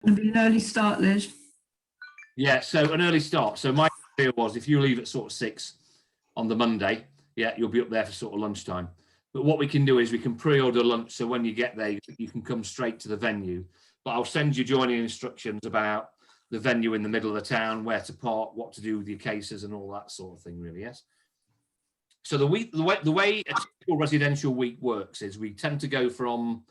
It'll be an early start, Liz. Yeah, so an early start. So my idea was if you leave at sort of 6 on the Monday, yeah, you'll be up there for sort of lunchtime. But what we can do is we can pre-order lunch, so when you get there, you can come straight to the venue. But I'll send you joining instructions about the venue in the middle of the town, where to park, what to do with your cases, and all that sort of thing, really, yes? So the way a typical residential week works is we tend to go from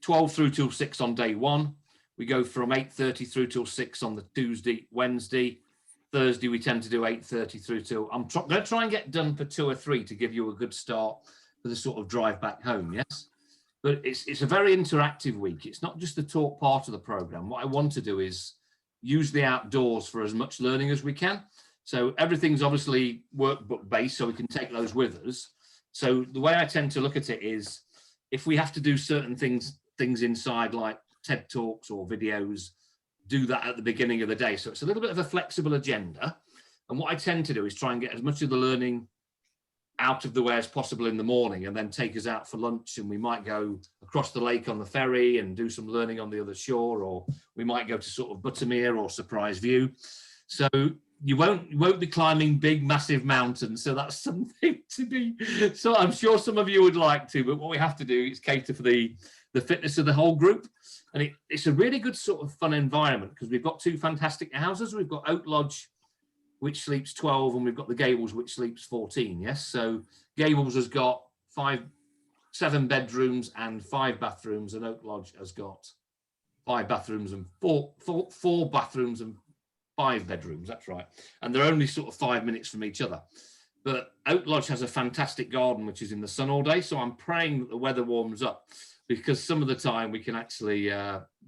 12 through till 6 on day 1. We go from 8:30 through till 6 on the Tuesday, Wednesday. Thursday, we tend to do 8:30 through till, I'm going to try and get done for 2 or 3 to give you a good start for the sort of drive back home, yes? But it's a very interactive week. It's not just the talk part of the program. What I want to do is use the outdoors for as much learning as we can. So everything's obviously workbook based, so we can take those with us. So the way I tend to look at it is, if we have to do certain things inside, like TED Talks or videos, do that at the beginning of the day. So it's a little bit of a flexible agenda. And what I tend to do is try and get as much of the learning out of the way as possible in the morning, and then take us out for lunch, and we might go across the lake on the ferry and do some learning on the other shore, or we might go to sort of Buttermere or Surprise View. So you won't be climbing big massive mountains, so that's something to be, so I'm sure some of you would like to, but what we have to do is cater for the fitness of the whole group. And it's a really good sort of fun environment, because we've got 2 fantastic houses. We've got Oak Lodge, which sleeps 12, and we've got the Gables, which sleeps 14. Yes, so Gables has got 7 bedrooms and 5 bathrooms, and Oak Lodge has got 5 bathrooms and 4 bathrooms and 5 bedrooms. That's right, and they're only sort of 5 minutes from each other. But Oak Lodge has a fantastic garden, which is in the sun all day. So I'm praying that the weather warms up, because some of the time we can actually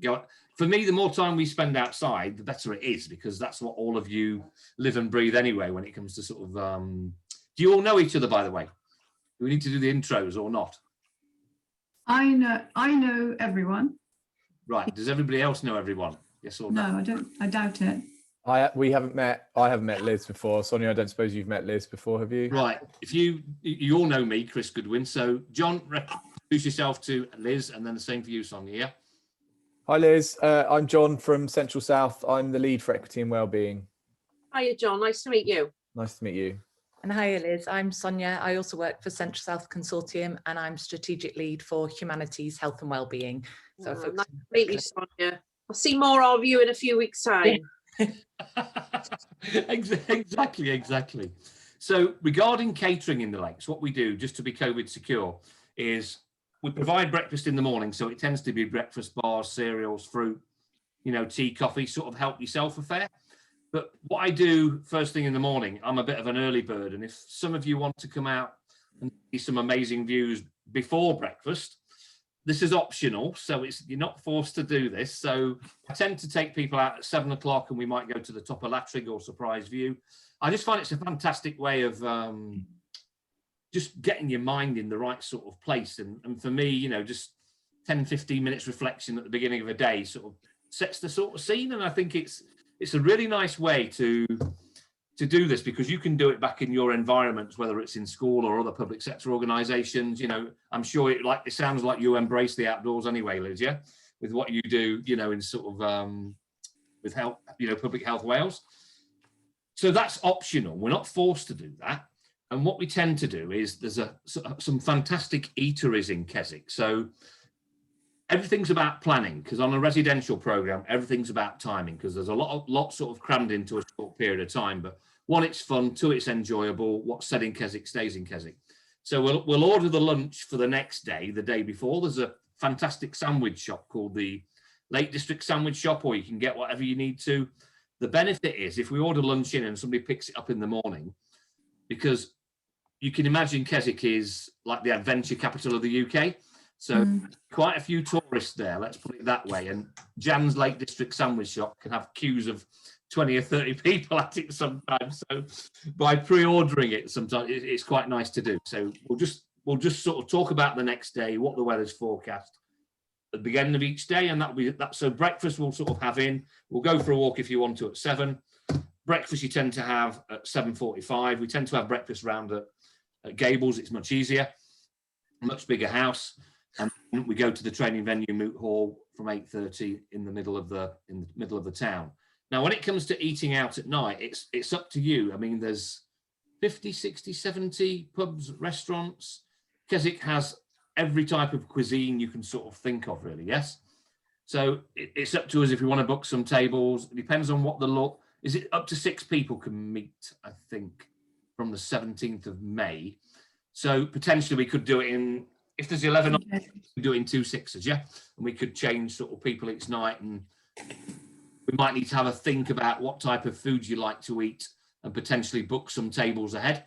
go. For me, the more time we spend outside, the better it is, because that's what all of you live and breathe anyway when it comes to sort of, do you all know each other, by the way? Do we need to do the intros or not? I know everyone. Right. Does everybody else know everyone? Yes or no? No, I don't. I doubt it. I haven't met Liz before. Sonia, I don't suppose you've met Liz before, have you? Right. If you all know me, Chris Goodwin. So John, introduce yourself to Liz, and then the same for you, Sonia. Yeah. Hi, Liz. I'm John from Central South. I'm the lead for Equity and Wellbeing. Hiya, John. Nice to meet you. Nice to meet you. And hiya, Liz. I'm Sonia. I also work for Central South Consortium, and I'm strategic lead for Humanities, Health and Wellbeing. So nice to meet you, Sonia. I'll see more of you in a few weeks' time. Exactly. So regarding catering in the lakes, what we do, just to be COVID secure, is we provide breakfast in the morning. So it tends to be breakfast bars, cereals, fruit, tea, coffee, sort of help yourself affair. But what I do first thing in the morning, I'm a bit of an early bird. And if some of you want to come out and see some amazing views before breakfast, this is optional. So you're not forced to do this. So I tend to take people out at 7 o'clock, and we might go to the top of Lattrig or Surprise View. I just find it's a fantastic way of just getting your mind in the right sort of place. And for me, just 10, 15 minutes reflection at the beginning of a day sort of sets the sort of scene. And I think it's a really nice way to do this, because you can do it back in your environments, whether it's in school or other public sector organizations. I'm sure it sounds like you embrace the outdoors anyway, Liz, yeah, with what you do, in sort of with health, Public Health Wales. So that's optional. We're not forced to do that. And what we tend to do is there's some fantastic eateries in Keswick. So everything's about planning, because on a residential program, everything's about timing, because there's a lot sort of crammed into a short period of time. But 1, it's fun. 2, it's enjoyable. What's said in Keswick stays in Keswick. So we'll order the lunch for the next day, the day before. There's a fantastic sandwich shop called the Lake District Sandwich Shop, or you can get whatever you need to. The benefit is if we order lunch in and somebody picks it up in the morning, because you can imagine Keswick is like the adventure capital of the UK. So quite a few tourists there, let's put it that way. And Jan's Lake District Sandwich Shop can have queues of 20 or 30 people at it sometimes. So by pre-ordering it, sometimes it's quite nice to do. So we'll just sort of talk about the next day, what the weather's forecast at the beginning of each day, and that'll be that. So breakfast we'll sort of have in. We'll go for a walk if you want to at 7. Breakfast you tend to have at 7:45. We tend to have breakfast round at Gables. It's much easier, much bigger house. and we go to the training venue Moot Hall from 8:30 in the middle of the town. Now, when it comes to eating out at night, it's up to you. I mean, there's 50, 60, 70 pubs, restaurants. Keswick has every type of cuisine you can sort of think of, really, yes? So it's up to us if we want to book some tables. It depends on what the look. Is it up to 6 people can meet, I think, from the 17th of May. So potentially we could do it in, if there's 11, we do it in 2 6s, yeah? And we could change sort of people each night, and we might need to have a think about what type of food you like to eat and potentially book some tables ahead,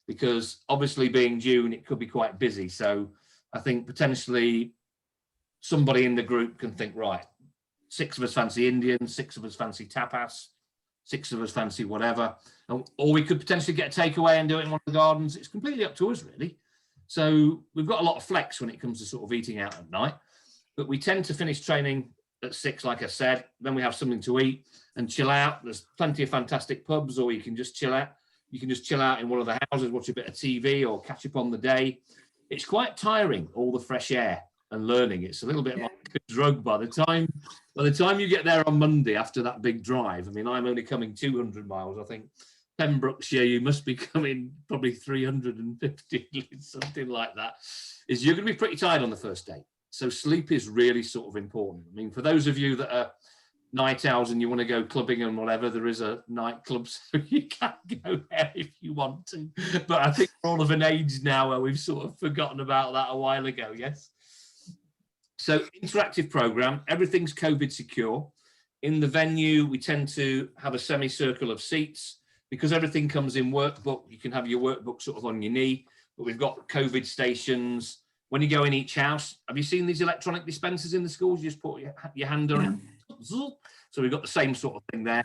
because obviously being June, it could be quite busy. So I think potentially somebody in the group can think, right, 6 of us fancy Indian, 6 of us fancy tapas, 6 of us fancy whatever. Or we could potentially get a takeaway and do it in one of the gardens. It's completely up to us, really. So we've got a lot of flex when it comes to sort of eating out at night, but we tend to finish training at 6, like I said. Then we have something to eat and chill out. There's plenty of fantastic pubs, or you can just chill out. You can just chill out in one of the houses, watch a bit of TV or catch up on the day. It's quite tiring, all the fresh air and learning. It's a little bit like a drug by the time you get there on Monday after that big drive. I mean, I'm only coming 200 miles. I think Pembrokeshire, you must be coming probably 350, something like that. Is you're going to be pretty tired on the first day. So sleep is really sort of important. I mean, for those of you that are night owls and you want to go clubbing and whatever, there is a nightclub, so you can go there if you want to. But I think we're all of an age now where we've sort of forgotten about that a while ago, yes? So interactive program, everything's COVID secure. In the venue, we tend to have a semicircle of seats because everything comes in workbook. You can have your workbook sort of on your knee, but we've got COVID stations. When you go in each house, have you seen these electronic dispensers in the schools? You just put your hand on it. So we've got the same sort of thing there.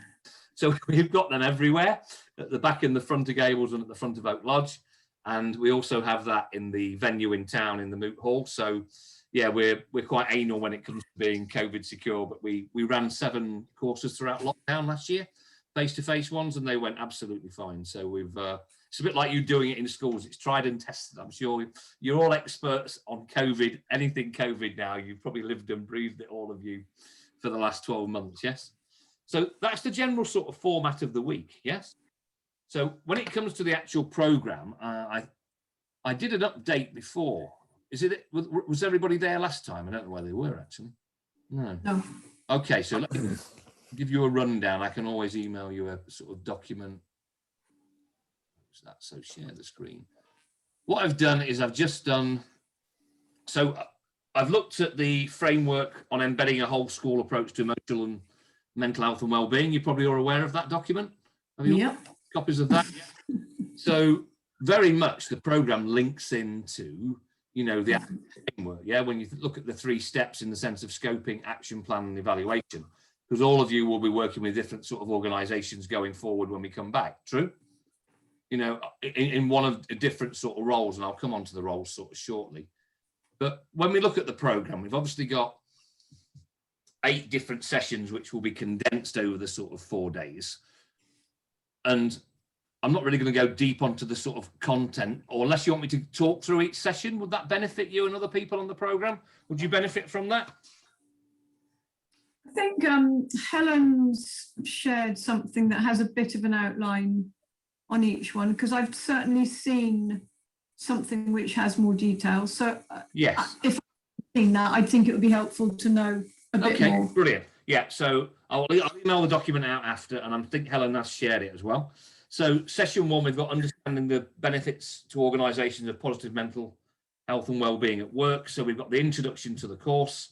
So we've got them everywhere, at the back and the front of Gables and at the front of Oak Lodge. And we also have that in the venue in town in the Moot Hall. So yeah, we're quite anal when it comes to being COVID secure, but we ran 7 courses throughout lockdown last year, face-to-face ones, and they went absolutely fine. So we've it's a bit like you doing it in schools. It's tried and tested. I'm sure you're all experts on COVID, anything COVID now. You've probably lived and breathed it, all of you, for the last 12 months, yes? So that's the general sort of format of the week, yes? So when it comes to the actual programme, I did an update before. Was everybody there last time? I don't know where they were, actually. No. Okay, so let me give you a rundown. I can always email you a sort of document. So share the screen. What I've done is I've looked at the framework on embedding a whole school approach to emotional and mental health and wellbeing. You probably are aware of that document. Have you got copies of that? So very much the programme links into, you know, the framework. Yeah, when you look at the 3 steps in the sense of scoping, action plan, and evaluation, because all of you will be working with different sort of organisations going forward when we come back. True. You know, in one of the different sort of roles, and I'll come on to the roles sort of shortly. But when we look at the programme, we've obviously got 8 different sessions, which will be condensed over the sort of 4 days. And I'm not really going to go deep onto the sort of content, or unless you want me to talk through each session. Would that benefit you and other people on the programme? Would you benefit from that? I think Helen's shared something that has a bit of an outline on each one, because I've certainly seen something which has more detail. So yes, if I've seen that, I think it would be helpful to know a bit more. Okay, brilliant. Yeah, so I'll email the document out after, and I think Helen has shared it as well. So session 1, we've got understanding the benefits to organisations of positive mental health and wellbeing at work. So we've got the introduction to the course.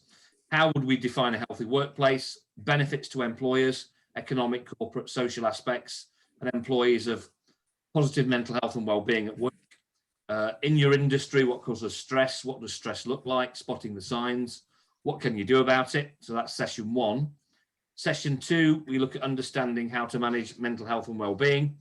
How would we define a healthy workplace? Benefits to employers, economic, corporate, social aspects, and employees of positive mental health and wellbeing at work. In your industry, what causes stress? What does stress look like? Spotting the signs. What can you do about it? So that's session 1. Session 2, we look at understanding how to manage mental health and wellbeing.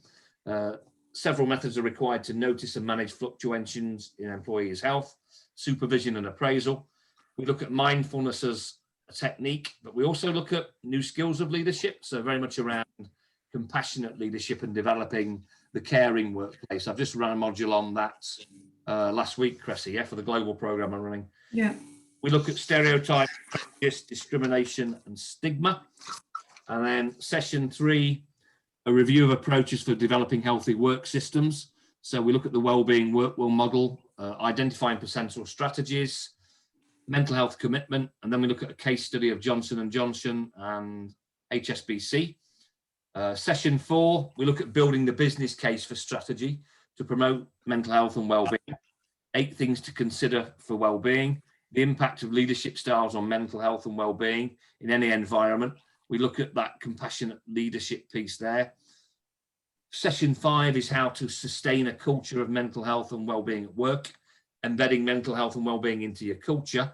Several methods are required to notice and manage fluctuations in employees' health, supervision and appraisal. We look at mindfulness as a technique, but we also look at new skills of leadership. So very much around compassionate leadership and developing the caring workplace. I've just run a module on that last week, Cressy, for the global programme I'm running. Yeah. we look at stereotypes, prejudice, discrimination and stigma. And then session 3, a review of approaches for developing healthy work systems. So we look at the wellbeing work well model, identifying percentile strategies, mental health commitment, and then we look at a case study of Johnson & Johnson and HSBC. Session 4, we look at building the business case for strategy to promote mental health and wellbeing. 8 things to consider for wellbeing, the impact of leadership styles on mental health and wellbeing in any environment. We look at that compassionate leadership piece there. Session 5 is how to sustain a culture of mental health and wellbeing at work, embedding mental health and wellbeing into your culture.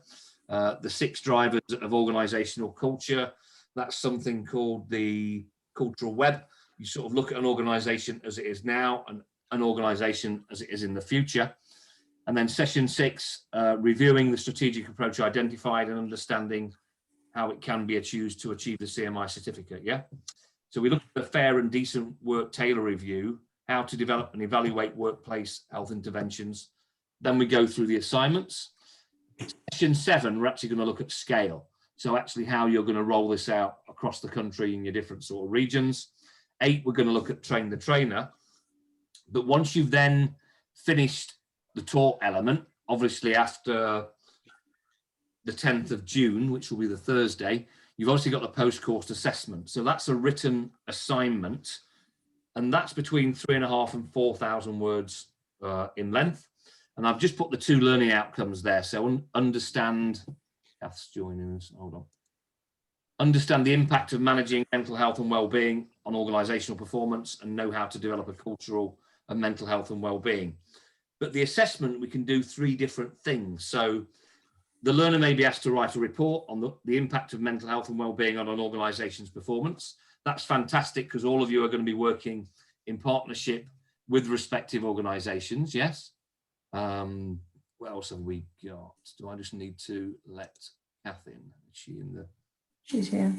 The 6 drivers of organizational culture, that's something called the cultural web. You sort of look at an organization as it is now and an organization as it is in the future. And then session 6, reviewing the strategic approach identified and understanding how it can be achieved to achieve the CMI certificate. Yeah. So we look at the fair and decent work tailor review, how to develop and evaluate workplace health interventions. Then we go through the assignments. Session 7, we're actually going to look at scale. So actually how you're going to roll this out across the country in your different sort of regions. 8, we're going to look at train the trainer. But once you've then finished the taught element, obviously after the 10th of June, which will be the Thursday, you've obviously got the post-course assessment. So that's a written assignment, and that's between 3.5 and 4,000 words in length. And I've just put the 2 learning outcomes there. So understand, Kath's joining us, hold on. Understand the impact of managing mental health and wellbeing on organizational performance and know how to develop a cultural and mental health and wellbeing. But the assessment, we can do 3 different things. So the learner may be asked to write a report on the impact of mental health and wellbeing on an organization's performance. That's fantastic because all of you are going to be working in partnership with respective organizations, yes? What else have we got? Do I just need to let Kath in? Is she in the... She's here.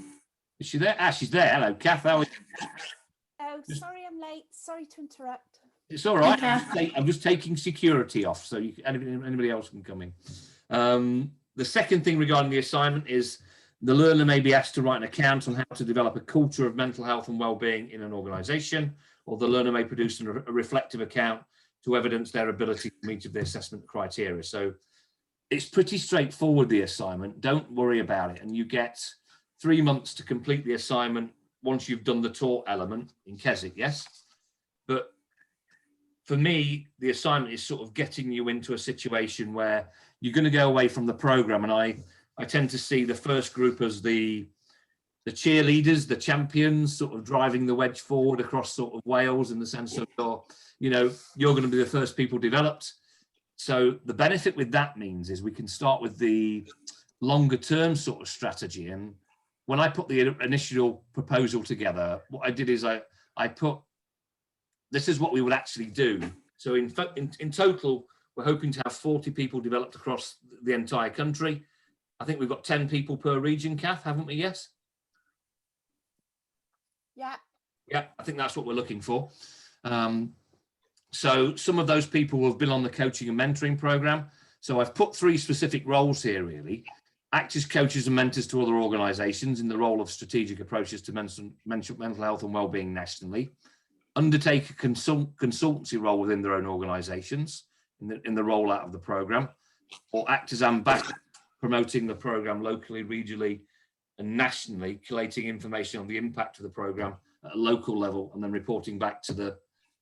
Is she there? Ah, she's there. Hello, Kath. How are you? Oh, sorry I'm late. Sorry to interrupt. It's all right. I'm just taking security off so anybody else can come in. The second thing regarding the assignment is the learner may be asked to write an account on how to develop a culture of mental health and wellbeing in an organization, or the learner may produce a reflective account to evidence their ability to meet the assessment criteria. So it's pretty straightforward, the assignment. Don't worry about it. And you get 3 months to complete the assignment once you've done the taught element in Keswick, yes? But for me, the assignment is sort of getting you into a situation where you're going to go away from the program. And I tend to see the first group as the cheerleaders, the champions, sort of driving the wedge forward across sort of Wales in the sense of, you're going to be the first people developed. So the benefit with that means is we can start with the longer term sort of strategy. And when I put the initial proposal together, what I did is I put, this is what we would actually do. So in total, we're hoping to have 40 people developed across the entire country. I think we've got 10 people per region, Kath, haven't we? Yes. Yeah. Yeah, I think that's what we're looking for. So some of those people have been on the coaching and mentoring program. So I've put 3 specific roles here, really. Act as coaches and mentors to other organisations in the role of strategic approaches to mental health and wellbeing nationally. Undertake a consultancy role within their own organisations in the rollout of the programme, or act as ambassadors promoting the programme locally, regionally and nationally, collating information on the impact of the programme at a local level and then reporting back to the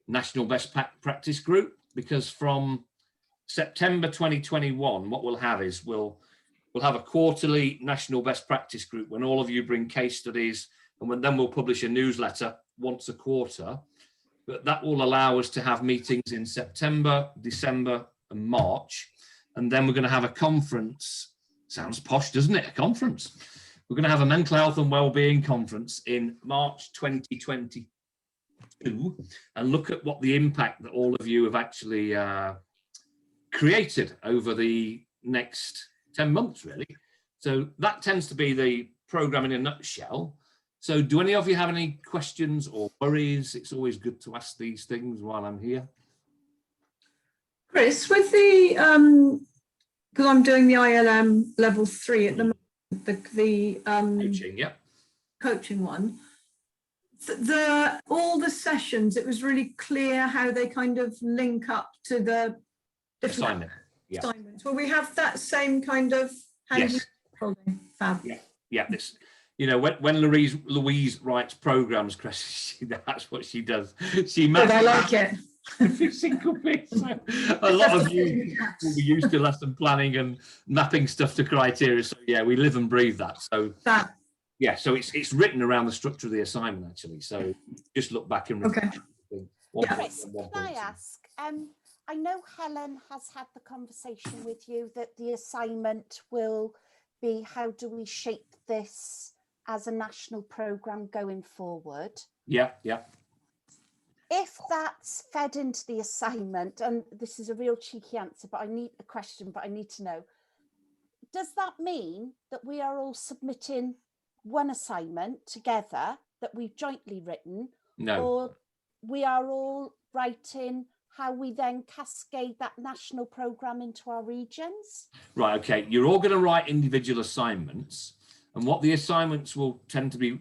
National Best Practice Group. Because from September 2021, what we'll have is we'll have a quarterly National Best Practice Group when all of you bring case studies, and then we'll publish a newsletter once a quarter. But that will allow us to have meetings in September, December and March. And then we're going to have a conference. Sounds posh, doesn't it? A conference. We're going to have a mental health and wellbeing conference in March 2022 and look at what the impact that all of you have actually created over the next 10 months, really. So that tends to be the programme in a nutshell. So do any of you have any questions or worries? It's always good to ask these things while I'm here. Chris, with the because I'm doing the ILM level 3 at the moment, the Coaching, yeah. coaching one. All the sessions, it was really clear how they kind of link up to the different Assignment. Yeah. assignments. Will we have that same kind of handy Yes. holding? Fab. Yeah. Yeah. This, you know, when Louise writes programs, Chris, that's what she does. She But I maps like it. every single bit. So a lot of you will be used to lesson planning and mapping stuff to criteria. So yeah, we live and breathe that. So Fab. yeah, so it's written around the structure of the assignment actually. So just look back and Okay. Chris, can I ask? I know Helen has had the conversation with you that the assignment will be how do we shape this as a national programme going forward? Yeah, yeah. If that's fed into the assignment, and this is a real cheeky answer, but I need a question, but I need to know, does that mean that we are all submitting one assignment together that we've jointly written? No. Or we are all writing how we then cascade that national programme into our regions? Right, okay. You're all going to write individual assignments, and what the assignments will tend to be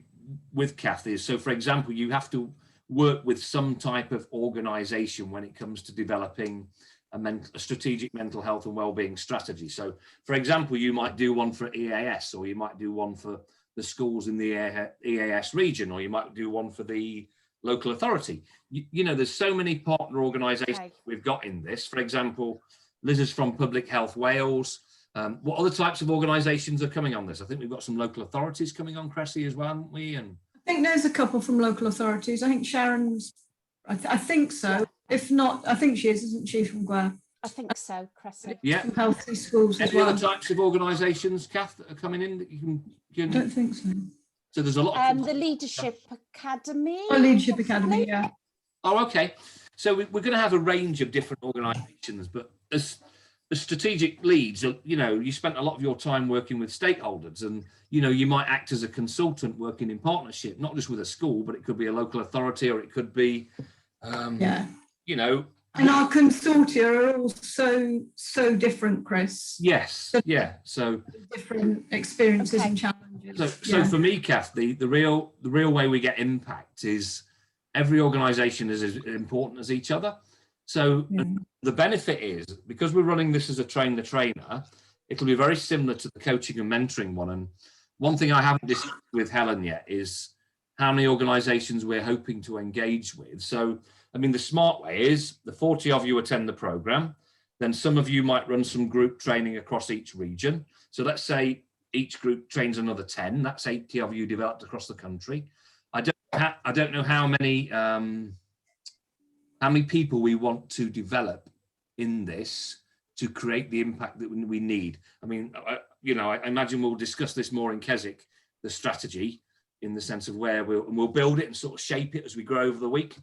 with Kathy is, so for example, you have to work with some type of organisation when it comes to developing a strategic mental health and wellbeing strategy. So for example, you might do one for EAS, or you might do one for the schools in the EAS region, or you might do one for the local authority. You know, there's so many partner organisations we've got in this. For example, Liz is from Public Health Wales. What other types of organisations are coming on this? I think we've got some local authorities coming on, Cressy, as well, haven't we? And I think there's a couple from local authorities. I think Sharon's, I think so. Yeah. If not, I think she is, isn't she, from Gware? I think so, Cressy. Yeah. From healthy schools as Any well. other types of organisations, Kath, that are coming in that you can? I don't think so. So there's a lot of the Leadership Academy. Oh, Leadership Academy, yeah. Oh, okay. So we're going to have a range of different organisations, but as strategic leads, you know, you spent a lot of your time working with stakeholders, and you know, you might act as a consultant working in partnership, not just with a school, but it could be a local authority, or it could be, you know. And our consortia are all so different, Chris. Yes, yeah. So different experiences and challenges. So for me, Kath, the real way we get impact is every organisation is as important as each other. So the benefit is, because we're running this as a train the trainer, it'll be very similar to the coaching and mentoring one. And one thing I haven't discussed with Helen yet is how many organisations we're hoping to engage with. So I mean, the smart way is the 40 of you attend the programme, then some of you might run some group training across each region. So let's say each group trains another 10, that's 80 of you developed across the country. I don't know how many people we want to develop in this to create the impact that we need. I mean, I imagine we'll discuss this more in Keswick, the strategy, in the sense of where we'll build it and sort of shape it as we grow over the week.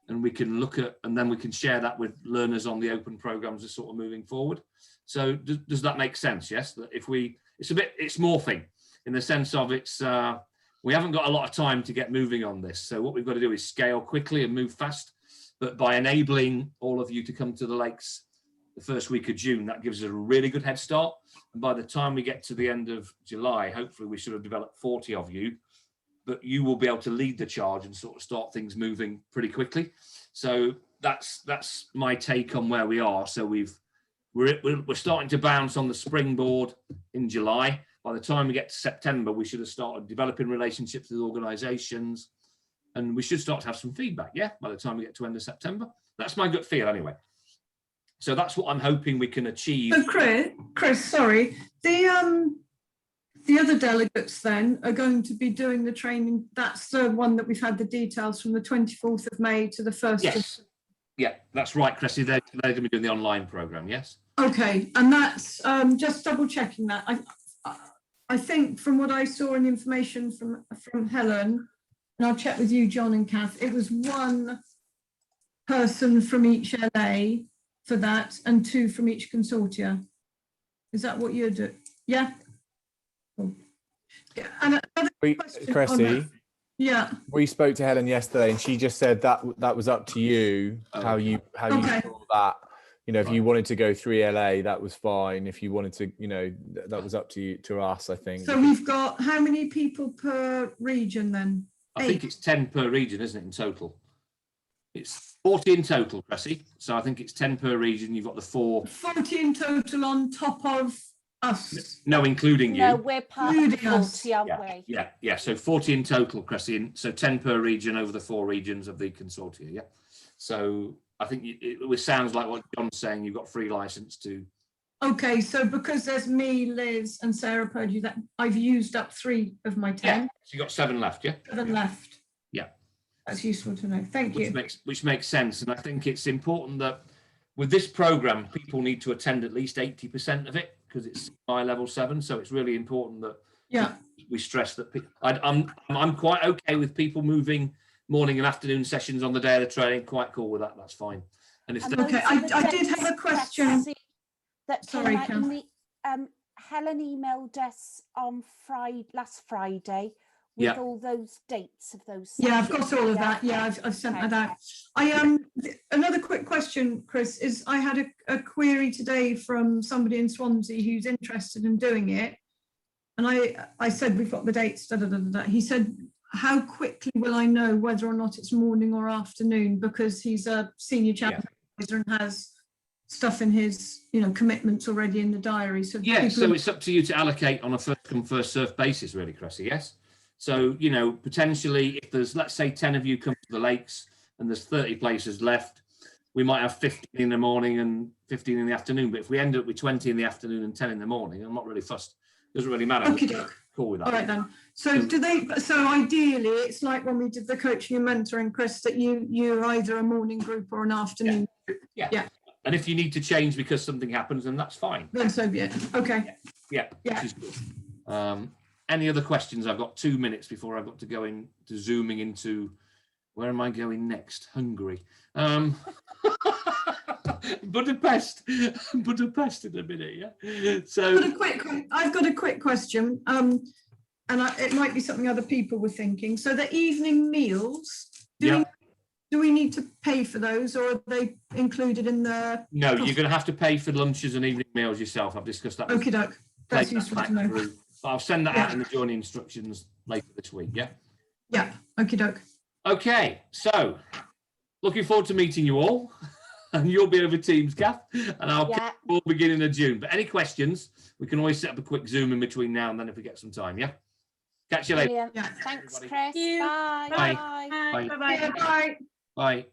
And we can look at, and then we can share that with learners on the open programs as sort of moving forward. So does that make sense? Yes, that if it's morphing in the sense of we haven't got a lot of time to get moving on this. So what we've got to do is scale quickly and move fast. But by enabling all of you to come to the lakes the first week of June, that gives us a really good head start. And by the time we get to the end of July, hopefully we should have developed 40 of you. But you will be able to lead the charge and sort of start things moving pretty quickly. So that's my take on where we are. So we're starting to bounce on the springboard in July. By the time we get to September, we should have started developing relationships with organisations, and we should start to have some feedback. Yeah, by the time we get to end of September, that's my gut feel anyway. So that's what I'm hoping we can achieve. So Chris, sorry, the other delegates then are going to be doing the training. That's the one that we've had the details from the 24th of May to the 1st. Yes. Yeah, that's right, Cressy. They're going to be doing the online programme, yes. Okay, and that's just double checking that. I think from what I saw in the information from Helen, and I'll check with you, John and Kath, it was one person from each LA for that and 2 from each consortia. Is that what you're doing? Yeah. Yeah, and Cressy, yeah, we spoke to Helen yesterday, and she just said that was up to you how you saw that. You know, if you Right. wanted to go 3LA, that was fine. If you wanted to, you know, that was up to you, to us, I think. So we've got how many people per region then? I think it's 10 per region, isn't it, in total? It's 40 in total, Cressy. So I think it's 10 per region. You've got the 4. 40 in total on top of us. No, including you. No, we're part of the Including us. 40, aren't we? Yeah. So 40 in total, Cressy. So 10 per region over the 4 regions of the consortia. Yeah. So I think it sounds like what John's saying. You've got free license to. Okay, so because there's me, Liz, and Sarah Purdue, that I've used up 3 of my 10. Yeah. So you've got 7 left. Yeah. 7 left. Yeah. That's useful to know. Thank you. Which makes sense. And I think it's important that with this program, people need to attend at least 80% of it because it's CMI level 7. So it's really important that we stress that I'm quite okay with people moving morning and afternoon sessions on the day of the training. Quite cool with that. That's fine. And if Okay, I did have a question. Sorry, Kath. Helen emailed us on last Friday with all those dates of those. Yeah, I've sessions. got all of that. Yeah, I've sent that out. Another quick question, Chris, is I had a query today from somebody in Swansea who's interested in doing it. And I said, we've got the dates, da, da, da, da. He said, how quickly will I know whether or not it's morning or afternoon? Because he's a senior chapter advisor and has stuff in his, commitments already in the diary. So so it's up to you to allocate on a first come first served basis, really, Cressy. Yes. So potentially, if there's, let's say, 10 of you come to the lakes and there's 30 places left, we might have 15 in the morning and 15 in the afternoon. But if we end up with 20 in the afternoon and 10 in the morning, I'm not really fussed. Doesn't really matter. Okey-doke. Cool with that. All right then. So ideally it's like when we did the coaching and mentoring, Chris, that you're either a morning group or an afternoon. Yeah. And if you need to change because something happens, then that's fine. Then so be it. Okay. Yeah. Which is good. Any other questions? I've got 2 minutes before I've got to go into zooming into, where am I going next? Hungary. Budapest in a minute. Yeah. So I've got a quick question. And it might be something other people were thinking. So the evening meals, do we need to pay for those, or are they included in the? No, you're going to have to pay for lunches and evening meals yourself. I've discussed that. Okie doke. That's useful to know. But I'll send that out in the joining instructions later this week. Yeah. Yeah. Okie doke. Okay. So looking forward to meeting you all. And you'll be over Teams, Kath, and I'll all beginning of June. But any questions, we can always set up a quick Zoom in between now and then if we get some time. Yeah. Catch you later. Thanks, everybody. Chris. Thank you. Bye. Bye. Bye. Bye. Bye. Bye.